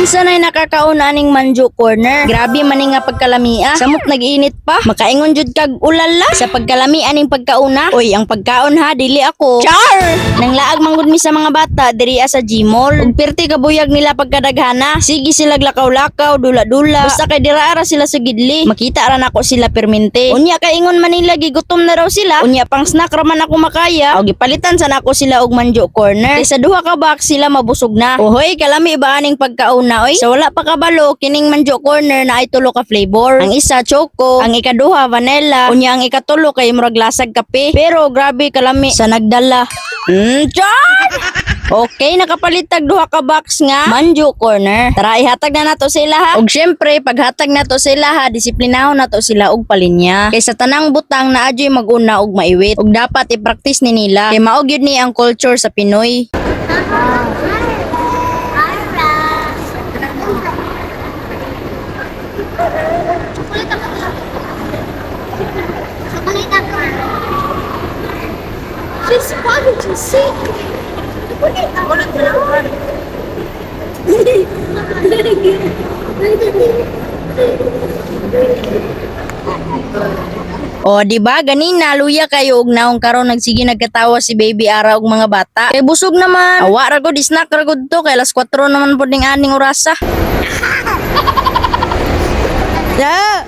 Kinsa na'y nakakauna ning Manjo Corner. Grabe man nga pagkalamia. Samot nag-init pa. Makaingon jud kag ulala sa pagkalami aning pagkauna. Oy, ang pagkaon ha, dili ako. Char! Nang laag manggod mi sa mga bata diri sa Gmall. Ug perti kabuyag nila pagkadaghana. Sige sila lakaw-lakaw, dula-dula. Basta kay dira ara sila sa gidli. Makita ra nako sila permente. Unya kay ingon man nila gigutom na raw sila. Unya pang snack ra man ako makaya. O gipalitan sa nako sila og Manjo Corner. Kay sa duha ka box sila mabusog na. Ohoy, kalami ba aning pagkauna oy? Sa wala pa kabalo kining Manjo Corner na ay tulo ka flavor. Ang isa choco, ang ikaduha vanilla, unya ang ikatulo kay murag lasag kape. Pero grabe kalami sa nagdala. Char! Okay, nakapalitag duha ka box nga Manjo Corner. Tara ihatag na nato sila ha. Og syempre paghatag nato sila ha, disiplinahon nato sila og palinya. Kay sa tanang butang na adyoy maguna og maiwit. Og dapat i-practice ni nila. Kay mao gyud ni ang culture sa Pinoy. She's probably too sick. O di ba ganina luya kayo og naong karon nagsige nagkatawa si Baby Ara og mga bata. Kay busog naman. Awa ra gud snack ra gud to kay alas 4 naman pud ning aning orasa. Ya.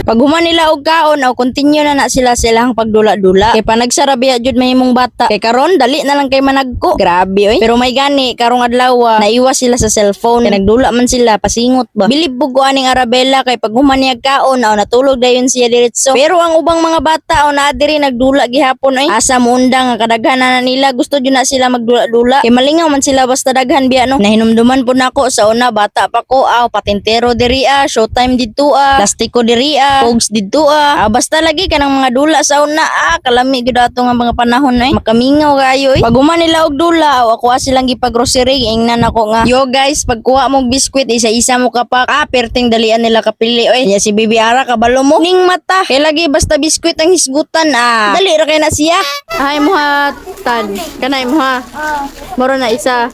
Pag human nila og kaon o continue na sila silang pagdula-dula. Kay panagsarabiya jud mahimong bata. Kay karon dali na lang kay managko. Grabe oy. Pero may gani karong adlaw naiwas sila sa cellphone. Kay nagdula man sila pasingot ba. Bilib bugo aning Arabella kay pag human niya kaon o natulog dayon siya diretso. Pero ang ubang mga bata o na diri nagdula gihapon oy. Asa muundang nga kadaghanan na nila gusto jud na sila magdula-dula. Kay malingaw man sila basta daghan biya no. Nahinumduman pud nako sa una bata pa ko patintero diri showtime dito plastiko diri pogs dito basta lagi kanang mga dula sa una kalami gid ato nga mga panahon makamingaw kayo pag human nila og dula ako silang gipag-grocery ingnan ako nga yo guys pagkuha mong biskwit isa-isa mo kapak perting dalian nila kapili oy ya si Baby Ara kabalo mo ning mata kay lagi basta biskwit ang hisgutan dali ra kay na siya ay mo ha tan kanay mo ha moro na isa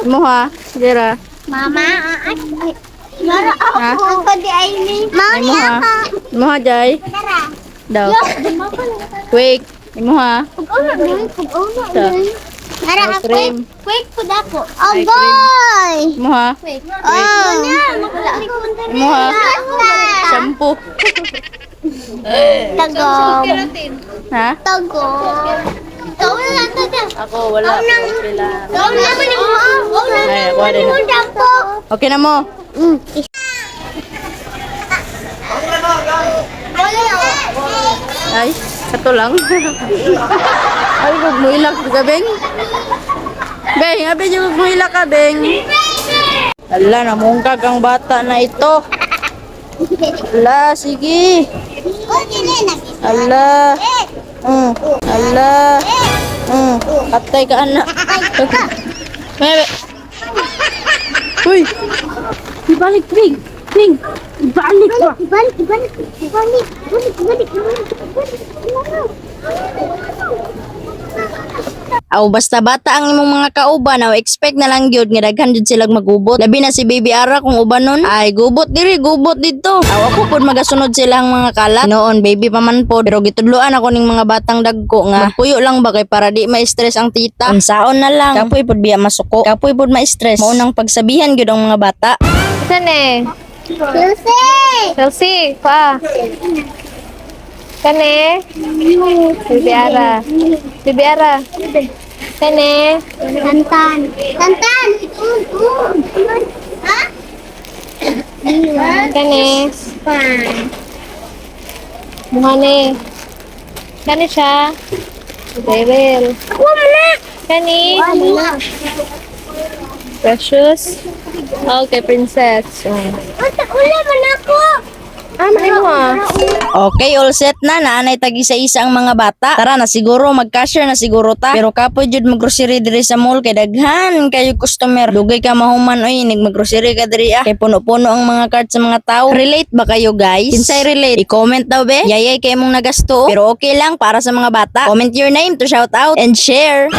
mo ha dira Mama, Mara ako di ay ni. Mama, mo ha jay daw quick mo ha Mara Ice cream. quick pud ako. Oh boy. mo ha Quick. Oh. mo ha shampoo Tagom. ha Ikaw lang taga. ako wala okay lang Ikaw naman mo. Ay, ako din. Okay na mo ay kato lang ay huwag mo ilak ka beng beng abi yung huwag mo ilak ka beng ala namungkag ang bata na ito ala sige ala ala atay ka anak bebe uy ibalik Bing Bing ibalik ba Ibalik. aw basta bata ang imong mga kauban expect na lang gyud nga daghan jud silang magubot labi na si Baby Ara kung ubanon ay gubot diri gubot dito ako pud magasunod silang mga kalat noon baby pa man po pero gitudloan ako ning mga batang dagko nga magpuyo lang ba kay para di ma-stress ang tita unsaon na lang kapoy pud biya masuko kapoy pud ma-stress mao nang pagsabihan gyud ang mga bata Kane. Chelsea. Chelsea, pa. Kane. Bibi Ara. Bibi Ara. Kane. Tantan. Ha? Kane. Muhane. Kane siya. Daryl. Kane. Precious. Okay, princess. Ula man ako. Ano mo Okay, all set na. Naanay tag isa-isa ang mga bata. Tara na siguro, mag-cashier na siguro ta. Pero kapoy jud mag-grocery diri sa mall kay daghan kayo customer. Dugay ka mahuman oy, nig mag-grocery ka diri Kay puno-puno ang mga card sa mga tao. Relate ba kayo guys? Kinsay relate? I-comment daw be. Yayay kay mong nagasto. Pero okay lang para sa mga bata. Comment your name to shout out and share.